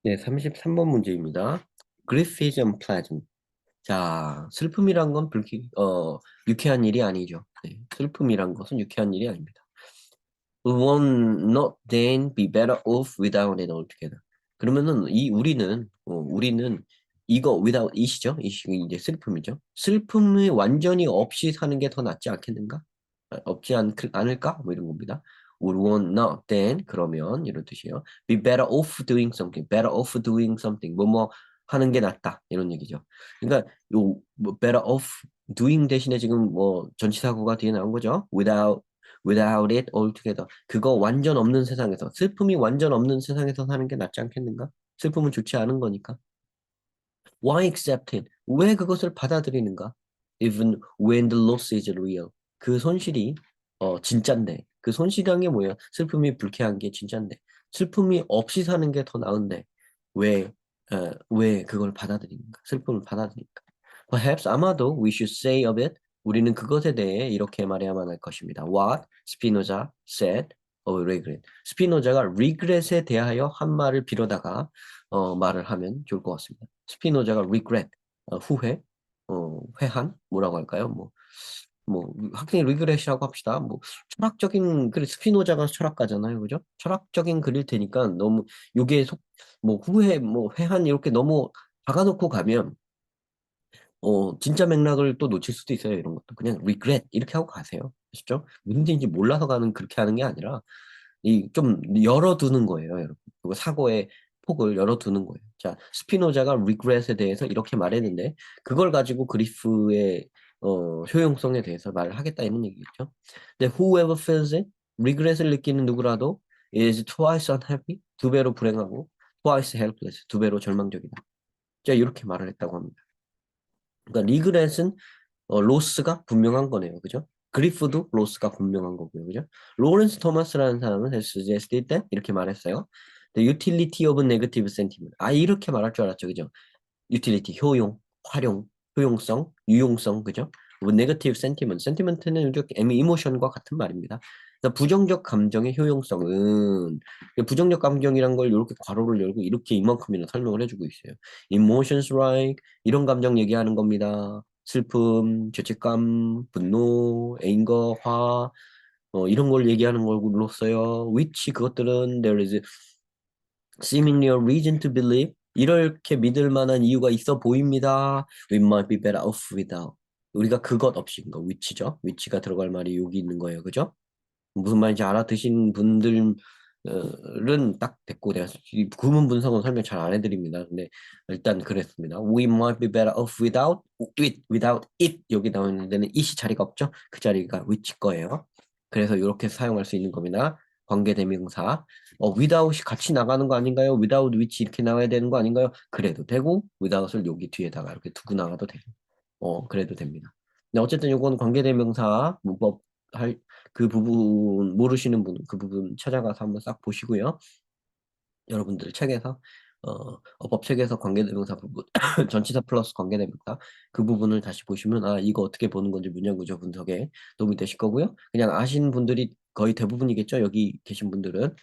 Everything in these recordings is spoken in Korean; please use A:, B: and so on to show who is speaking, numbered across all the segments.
A: 네, 33번 문제입니다. Grief is unpleasant. 자, 슬픔이란 건 유쾌한 일이 아니죠. 네, 슬픔이란 것은 유쾌한 일이 아닙니다. Won't not then be better off without it altogether. 그러면은 우리는 이거 without it이죠. it이 이제 슬픔이죠. 슬픔이 완전히 없이 사는 게 더 낫지 않겠는가? 않을까? 뭐 이런 겁니다. Would want not then 그러면 이런 뜻이에요. Be better off doing something. Better off doing something. 뭐뭐 하는 게 낫다 이런 얘기죠. 그러니까 뭐 better off doing 대신에 지금 뭐 전치사구가 뒤에 나온 거죠. Without it altogether. 그거 완전 없는 세상에서, 슬픔이 완전 없는 세상에서 사는 게 낫지 않겠는가? 슬픔은 좋지 않은 거니까. Why accept it? 왜 그것을 받아들이는가? Even when the loss is real. 그 손실이 진짠데. 그 손실이란 게 뭐예요? 슬픔이 불쾌한 게 진짠데. 슬픔이 없이 사는 게 더 나은데. 왜, 왜 그걸 받아들이는가? 슬픔을 받아들이는가? Perhaps 아마도 we should say of it. 우리는 그것에 대해 이렇게 말해야만 할 것입니다. What Spinoza said of regret. 스피노자가 regret에 대하여 한 말을 빌어다가 말을 하면 좋을 것 같습니다. 스피노자가 regret, 후회, 회한, 뭐라고 할까요? 학생이 regret이라고 합시다. 그래, 스피노자가 철학가잖아요. 그죠? 철학적인 글일 테니까 너무, 요게 후회, 회한, 이렇게 너무 박아놓고 가면, 진짜 맥락을 또 놓칠 수도 있어요. 이런 것도. 그냥 regret, 이렇게 하고 가세요. 아시죠? 무슨 뜻인지 몰라서 그렇게 하는 게 아니라, 좀 열어두는 거예요, 여러분. 그리고 사고의 폭을 열어두는 거예요. 자, 스피노자가 regret에 대해서 이렇게 말했는데 그걸 가지고 그리프의 효용성에 대해서 말을 하겠다 이런 얘기겠죠. 근데 whoever feels it, regret을 느끼는 누구라도 is twice unhappy, 두 배로 불행하고 twice helpless, 두 배로 절망적이다. 자, 이렇게 말을 했다고 합니다. 그러니까 regret은 로스가 분명한 거네요. 그죠? 그리프도 로스가 분명한 거고요. 그죠? 로렌스 토마스라는 사람은 has suggested that 이렇게 말했어요. The utility of negative sentiment. 이렇게 말할 줄 알았죠. 그죠? utility, 효용, 활용, 효용성, 유용성. 그죠? 뭐 negative sentiment. sentiment는 이렇게 emotion과 같은 말입니다. 그래서 부정적 감정의 효용성은 부정적 감정이란 걸 이렇게 괄호를 열고 이렇게 이만큼이나 설명을 해주고 있어요. Emotions like 이런 감정 얘기하는 겁니다. 슬픔, 죄책감, 분노, anger, 화, 이런 걸 얘기하는 걸로써요. which 그것들은 there is seemingly a reason to believe 이렇게 믿을 만한 이유가 있어 보입니다. We might be better off without. 우리가 그것 없이 거 which죠. which가 들어갈 말이 여기 있는 거예요. 그죠? 무슨 말인지 알아듣신 분들은 딱 됐고 내가 이 구문 분석은 설명 잘 안 해드립니다. 근데 일단 그랬습니다. We might be better off without it 여기 나오는 데는 it이 자리가 없죠. 그 자리가 which 거예요. 그래서 이렇게 사용할 수 있는 겁니다. 관계대명사. without이 같이 나가는 거 아닌가요? without which 이렇게 나와야 되는 거 아닌가요? 그래도 되고 without을 여기 뒤에다가 이렇게 두고 나가도 돼요. 그래도 됩니다. 근데 어쨌든 이건 관계대명사 문법 할 그 부분 모르시는 분은 그 부분 찾아가서 한번 싹 보시고요. 여러분들 책에서 어법 책에서 관계대명사 부분 전치사 플러스 관계대명사 그 부분을 다시 보시면 이거 어떻게 보는 건지 문장구조 분석에 도움이 되실 거고요. 그냥 아시는 분들이 거의 대부분이겠죠. 여기 계신 분들은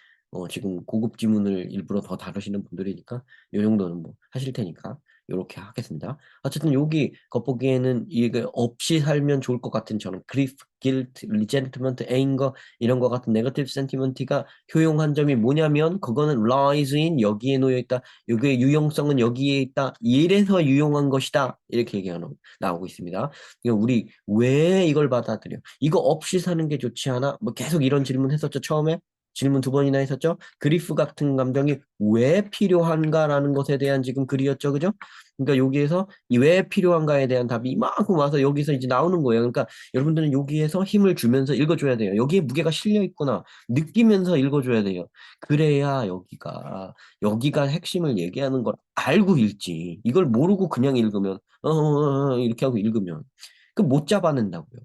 A: 지금 고급 지문을 일부러 더 다루시는 분들이니까 요 정도는 뭐 하실 테니까 요렇게 하겠습니다. 어쨌든 여기 겉보기에는 이게 없이 살면 좋을 것 같은 저는 grief, guilt, resentment, anger 이런 것 같은 네거티브 센티먼트가 효용한 점이 뭐냐면 그거는 lies in 여기에 놓여 있다. 여기에 유용성은 여기에 있다. 이래서 유용한 것이다. 이렇게 나오고 있습니다. 그러니까 우리 왜 이걸 받아들여? 이거 없이 사는 게 좋지 않아? 뭐 계속 이런 질문 했었죠. 처음에 질문 두 번이나 했었죠. 그리프 같은 감정이 왜 필요한가라는 것에 대한 지금 글이었죠. 그죠? 그러니까 여기에서 이 왜 필요한가에 대한 답이 이만큼 와서 여기서 이제 나오는 거예요. 그러니까 여러분들은 여기에서 힘을 주면서 읽어줘야 돼요. 여기에 무게가 실려 있구나. 느끼면서 읽어줘야 돼요. 그래야 여기가 핵심을 얘기하는 걸 알고 읽지. 이걸 모르고 그냥 읽으면, 이렇게 하고 읽으면. 그 못 잡아낸다고요.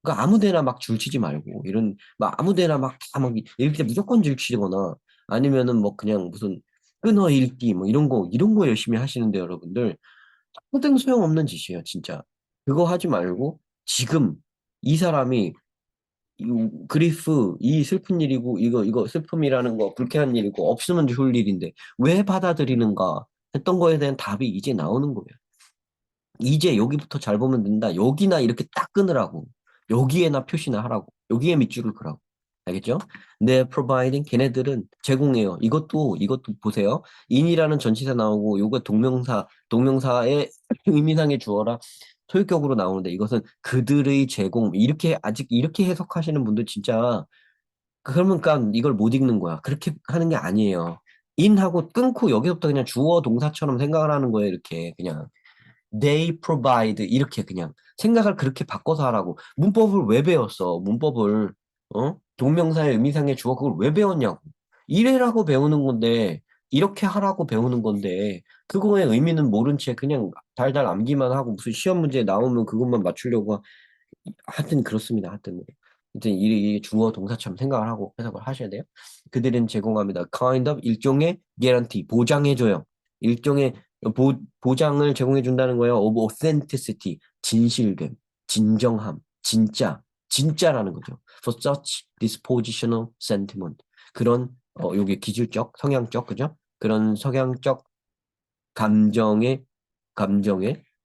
A: 그러니까 아무 데나 막 줄치지 말고, 막 아무 데나 막 다 막 읽을 때 무조건 줄치거나, 아니면은 뭐 그냥 무슨 끊어 읽기, 뭐 이런 거 열심히 하시는데 여러분들, 아무튼 소용없는 짓이에요, 진짜. 그거 하지 말고, 지금 이 사람이 그리프, 이 슬픈 일이고, 이거 슬픔이라는 거, 불쾌한 일이고, 없으면 좋을 일인데, 왜 받아들이는가 했던 거에 대한 답이 이제 나오는 거예요. 이제 여기부터 잘 보면 된다. 여기나 이렇게 딱 끊으라고. 여기에나 표시나 하라고. 여기에 밑줄을 그라고. 알겠죠? 네, providing 걔네들은 제공해요. 이것도 보세요. in이라는 전치사 나오고 요거 동명사의 의미상의 주어라 소유격으로 나오는데 이것은 그들의 제공 이렇게 아직 이렇게 해석하시는 분들 진짜 그러니까 이걸 못 읽는 거야. 그렇게 하는 게 아니에요. in하고 끊고 여기서부터 그냥 주어 동사처럼 생각을 하는 거예요. 이렇게 그냥. They provide 이렇게 그냥 생각을 그렇게 바꿔서 하라고. 문법을 왜 배웠어? 문법을 동명사의 의미상의 주어 그걸 왜 배웠냐고. 이래라고 배우는 건데 이렇게 하라고 배우는 건데 그거의 의미는 모른 채 그냥 달달 암기만 하고 무슨 시험 문제 나오면 그것만 맞추려고 하여튼 그렇습니다. 하여튼 이 주어 동사처럼 생각을 하고 해석을 하셔야 돼요. 그들은 제공합니다. kind of 일종의 guarantee 보장해줘요. 일종의 보장을 제공해 준다는 거예요. of authenticity 진실됨, 진정함, 진짜라는 거죠. For such dispositional sentiment 그런 요게 기질적, 성향적 그죠? 그런 성향적 감정의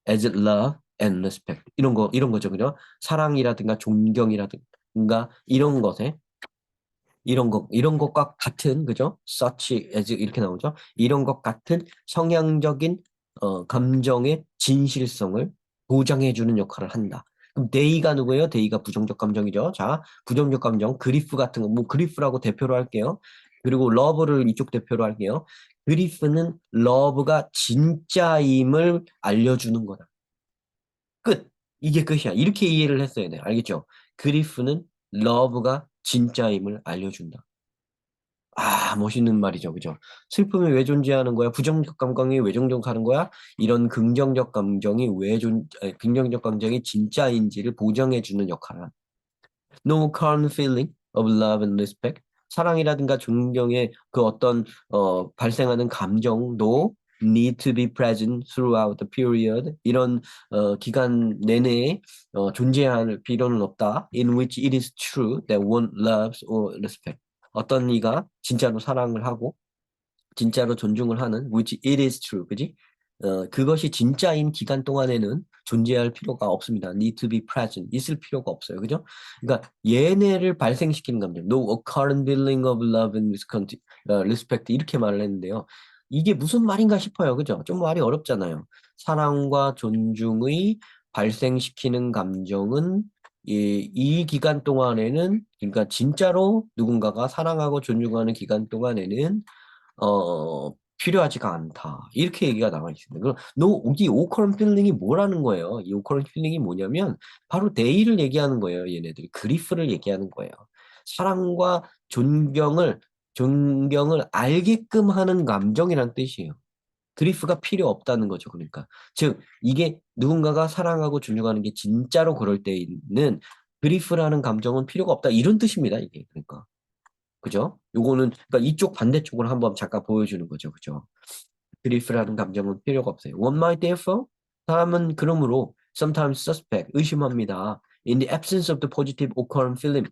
A: as love and respect 이런 거죠 그죠? 사랑이라든가 존경이라든가 이런 것과 같은 그죠? such as 이렇게 나오죠. 이런 것 같은 성향적인 감정의 진실성을 보장해주는 역할을 한다. 그럼 they가 누구예요? they가 부정적 감정이죠. 자, 부정적 감정, 그리프 같은 거, 뭐 그리프라고 대표로 할게요. 그리고 love를 이쪽 대표로 할게요. 그리프는 love가 진짜임을 알려주는 거다. 끝. 이게 끝이야. 이렇게 이해를 했어야 돼. 알겠죠? 그리프는 love가 진짜임을 알려준다. 아, 멋있는 말이죠. 그죠? 슬픔이 왜 존재하는 거야? 부정적 감정이 왜 존재하는 거야? 이런 긍정적 감정이 진짜인지를 보정해주는 역할을 한다. No current feeling of love and respect. 사랑이라든가 존경의 그 어떤 발생하는 감정도 need to be present throughout the period. 이런 기간 내내 존재할 필요는 없다. In which it is true that one loves or respect. 어떤 이가 진짜로 사랑을 하고 진짜로 존중을 하는 which it is true. 그지? 그것이 진짜인 기간 동안에는 존재할 필요가 없습니다. need to be present. 있을 필요가 없어요. 그죠? 그러니까 얘네를 발생시키는 감정. No current feeling of love and respect. 이렇게 말을 했는데요. 이게 무슨 말인가 싶어요. 그죠? 좀 말이 어렵잖아요. 사랑과 존중의 발생시키는 감정은 이 기간 동안에는 그러니까 진짜로 누군가가 사랑하고 존중하는 기간 동안에는 필요하지가 않다. 이렇게 얘기가 나와 있습니다. 그럼 이 오커런 필링이 뭐라는 거예요? 이 오커런 필링이 뭐냐면 바로 데이를 얘기하는 거예요. 얘네들이 그리프를 얘기하는 거예요. 사랑과 존경을 알게끔 하는 감정이란 뜻이에요. 그리프가 필요 없다는 거죠. 그러니까 즉 이게 누군가가 사랑하고 존중하는 게 진짜로 그럴 때는 그리프라는 감정은 필요가 없다. 이런 뜻입니다. 이게 그러니까. 그죠? 요거는 그러니까 이쪽 반대쪽으로 한번 잠깐 보여주는 거죠. 그죠? 그리프라는 감정은 필요가 없어요. One might therefore 사람은 그러므로 sometimes suspect 의심합니다. In the absence of the positive occurring feeling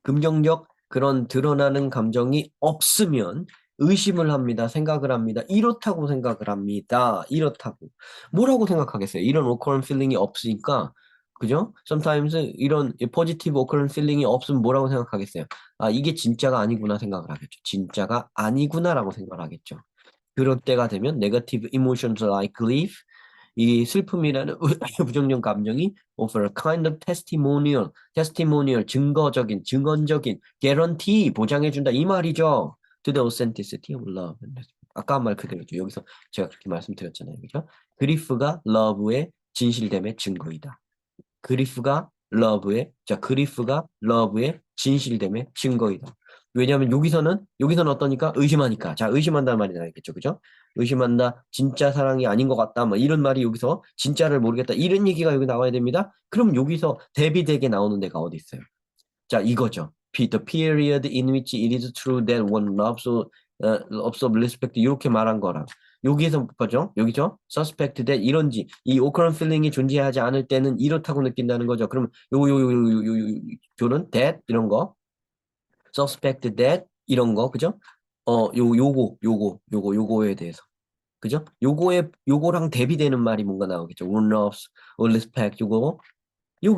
A: 긍정적 그런 드러나는 감정이 없으면 의심을 합니다. 생각을 합니다. 이렇다고 생각을 합니다. 이렇다고. 뭐라고 생각하겠어요? 이런 occurrent feeling이 없으니까 그죠? Sometimes 이런 positive occurrent feeling이 없으면 뭐라고 생각하겠어요? 아, 이게 진짜가 아니구나 생각을 하겠죠. 진짜가 아니구나라고 생각을 하겠죠. 그럴 때가 되면 negative emotions like grief 이 슬픔이라는 부정적 감정이 offer a kind of testimonial, 증언적인, guarantee, 보장해준다 이 말이죠. To the authenticity of love. 아까 한 말 그대로죠. 여기서 제가 그렇게 말씀드렸잖아요. 그죠? 그리프가 love의 진실됨의 증거이다. 그리프가 러브의 진실됨의 증거이다. 왜냐하면 여기서는 어떠니까? 의심하니까. 자, 의심한다는 말이 나겠죠. 그죠? 의심한다. 진짜 사랑이 아닌 것 같다. 뭐 이런 말이 여기서 진짜를 모르겠다. 이런 얘기가 여기 나와야 됩니다. 그럼 여기서 대비되게 나오는 데가 어디 있어요? 자, 이거죠. The period in which it is true that one loves 없어 respect 이렇게 말한 거랑 여기에서 거죠? 여기죠? suspect that 이런지 이 occurrent feeling이 존재하지 않을 때는 이렇다고 느낀다는 거죠. 그럼 요런 that 이런 거 suspect that 이런 거 그죠? 요거에 대해서 그죠? 요거랑 대비되는 말이 뭔가 나오겠죠. One loves, or respect 요거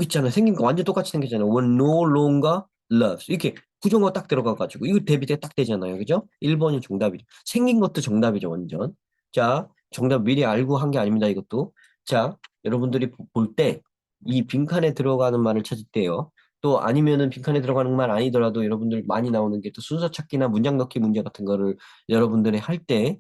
A: 있잖아요. 생긴 거 완전 똑같이 생겼잖아요. One no longer loves. 이렇게 부정어 딱 들어가가지고 이거 대비돼 딱 되잖아요. 그죠? 1번이 정답이죠. 생긴 것도 정답이죠. 완전. 자, 정답 미리 알고 한 게 아닙니다. 이것도. 자, 여러분들이 볼 때 이 빈칸에 들어가는 말을 찾을 때요. 또 아니면은 빈칸에 들어가는 말 아니더라도 여러분들 많이 나오는 게 또 순서 찾기나 문장 넣기 문제 같은 거를 여러분들이 할때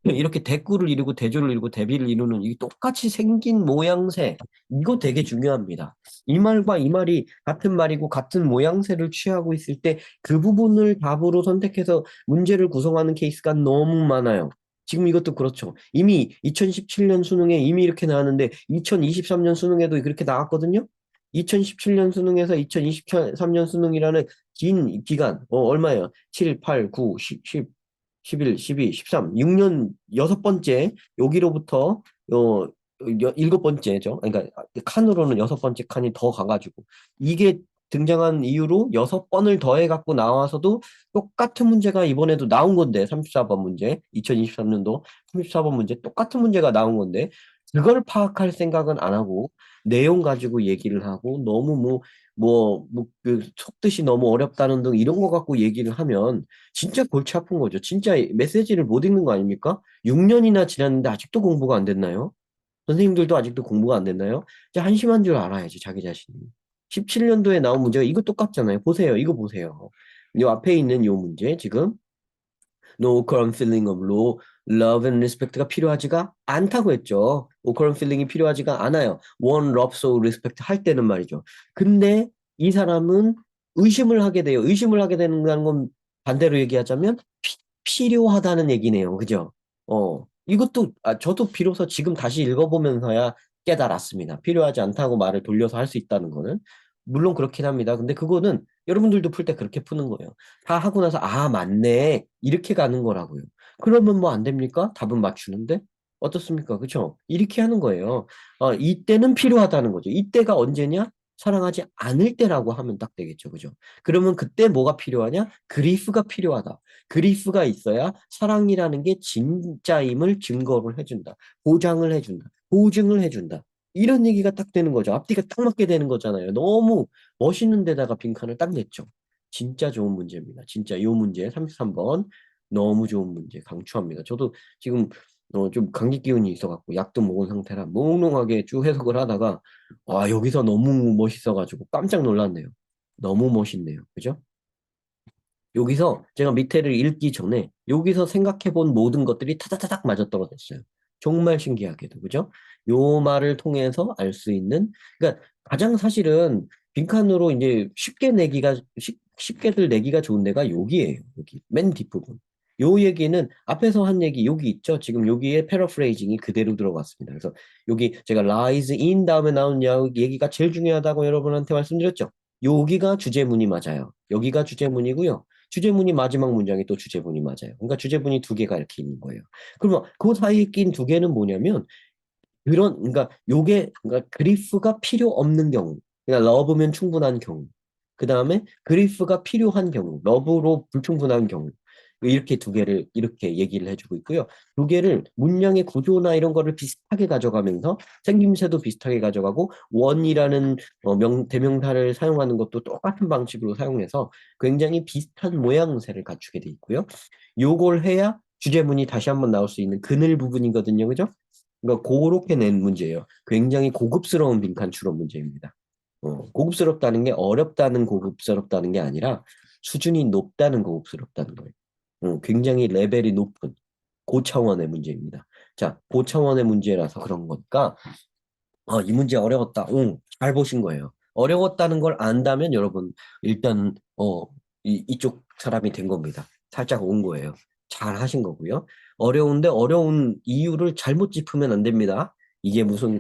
A: 이렇게 대꾸를 이루고 대조를 이루고 대비를 이루는 이 똑같이 생긴 모양새 이거 되게 중요합니다. 이 말과 이 말이 같은 말이고 같은 모양새를 취하고 있을 때 그 부분을 답으로 선택해서 문제를 구성하는 케이스가 너무 많아요. 지금 이것도 그렇죠. 이미 2017년 수능에 이미 이렇게 나왔는데 2023년 수능에도 그렇게 나왔거든요. 2017년 수능에서 2023년 수능이라는 긴 기간, 얼마예요? 7, 8, 9, 10, 11, 12, 13, 6년 여섯 번째 여기로부터 일곱 번째죠. 그러니까 칸으로는 여섯 번째 칸이 더 가가지고 이게 등장한 이유로 여섯 번을 더해 갖고 나와서도 똑같은 문제가 이번에도 나온 건데 34번 문제 2023년도 34번 문제 똑같은 문제가 나온 건데 그걸 파악할 생각은 안 하고 내용 가지고 얘기를 하고 너무 그 속뜻이 너무 어렵다는 등 이런 거 갖고 얘기를 하면 진짜 골치 아픈 거죠. 진짜 메시지를 못 읽는 거 아닙니까? 6년이나 지났는데 아직도 공부가 안 됐나요? 선생님들도 아직도 공부가 안 됐나요? 이제 한심한 줄 알아야지, 자기 자신이. 17년도에 나온 문제가 이거 똑같잖아요. 보세요. 이거 보세요. 이 앞에 있는 이 문제, 지금. No current feeling of love and respect가 필요하지가 않다고 했죠. No current feeling이 필요하지가 않아요. One love, so respect 할 때는 말이죠. 근데 이 사람은 의심을 하게 돼요. 의심을 하게 되는 건 반대로 얘기하자면 필요하다는 얘기네요. 그죠? 이것도 저도 비로소 지금 다시 읽어보면서야 깨달았습니다. 필요하지 않다고 말을 돌려서 할 수 있다는 거는. 물론 그렇긴 합니다. 근데 그거는 여러분들도 풀 때 그렇게 푸는 거예요. 다 하고 나서 맞네. 이렇게 가는 거라고요. 그러면 뭐 안 됩니까? 답은 맞추는데? 어떻습니까? 그쵸? 이렇게 하는 거예요. 이때는 필요하다는 거죠. 이때가 언제냐? 사랑하지 않을 때라고 하면 딱 되겠죠. 그죠? 그러면 그때 뭐가 필요하냐? 그리프가 필요하다. 그리프가 있어야 사랑이라는 게 진짜임을 증거를 해준다. 보장을 해준다. 보증을 해준다. 이런 얘기가 딱 되는 거죠. 앞뒤가 딱 맞게 되는 거잖아요. 너무 멋있는 데다가 빈칸을 딱 냈죠. 진짜 좋은 문제입니다. 진짜 이 문제 33번 너무 좋은 문제 강추합니다. 저도 지금 좀 감기 기운이 있어갖고 약도 먹은 상태라 몽롱하게 쭉 해석을 하다가 여기서 너무 멋있어가지고 깜짝 놀랐네요. 너무 멋있네요. 그죠? 여기서 제가 밑에를 읽기 전에 여기서 생각해 본 모든 것들이 타다타닥 맞아떨어졌어요. 정말 신기하게도, 그죠? 요 말을 통해서 알 수 있는, 그러니까 가장 사실은 빈칸으로 이제 쉽게들 내기가 좋은 데가 여기예요. 여기, 맨 뒷부분. 요 얘기는 앞에서 한 얘기, 여기 있죠? 지금 여기에 패러프레이징이 그대로 들어갔습니다. 그래서 여기 제가 rise in 다음에 나온 얘기가 제일 중요하다고 여러분한테 말씀드렸죠? 여기가 주제문이 맞아요. 여기가 주제문이고요. 주제문이 마지막 문장이 또 주제문이 맞아요. 그러니까 주제문이 두 개가 이렇게 있는 거예요. 그러면 그 사이에 낀 두 개는 뭐냐면 그러니까 요게 그러니까 그리프가 필요 없는 경우, 그러니까 러브면 충분한 경우, 그 다음에 그리프가 필요한 경우, 러브로 불충분한 경우 이렇게 두 개를 이렇게 얘기를 해주고 있고요. 두 개를 문장의 구조나 이런 거를 비슷하게 가져가면서 생김새도 비슷하게 가져가고 원이라는 대명사를 사용하는 것도 똑같은 방식으로 사용해서 굉장히 비슷한 모양새를 갖추게 돼 있고요. 요걸 해야 주제문이 다시 한번 나올 수 있는 그늘 부분이거든요. 그죠? 그러니까 그렇게 낸 문제예요. 굉장히 고급스러운 빈칸 추론 문제입니다. 고급스럽다는 게 어렵다는 고급스럽다는 게 아니라 수준이 높다는 고급스럽다는 거예요. 굉장히 레벨이 높은 고차원의 문제입니다. 자, 고차원의 문제라서 그런 거니까 이 문제 어려웠다. 잘 보신 거예요. 어려웠다는 걸 안다면 여러분 일단 이쪽 사람이 된 겁니다. 살짝 온 거예요. 잘 하신 거고요. 어려운데 어려운 이유를 잘못 짚으면 안 됩니다. 이게 무슨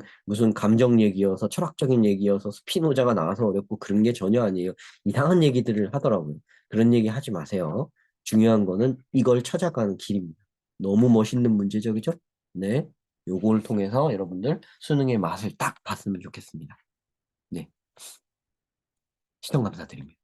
A: 감정 얘기여서 철학적인 얘기여서 스피노자가 나와서 어렵고 그런 게 전혀 아니에요. 이상한 얘기들을 하더라고요. 그런 얘기 하지 마세요. 중요한 거는 이걸 찾아가는 길입니다. 너무 멋있는 문제죠, 그죠? 네. 요걸 통해서 여러분들 수능의 맛을 딱 봤으면 좋겠습니다. 네. 시청 감사드립니다.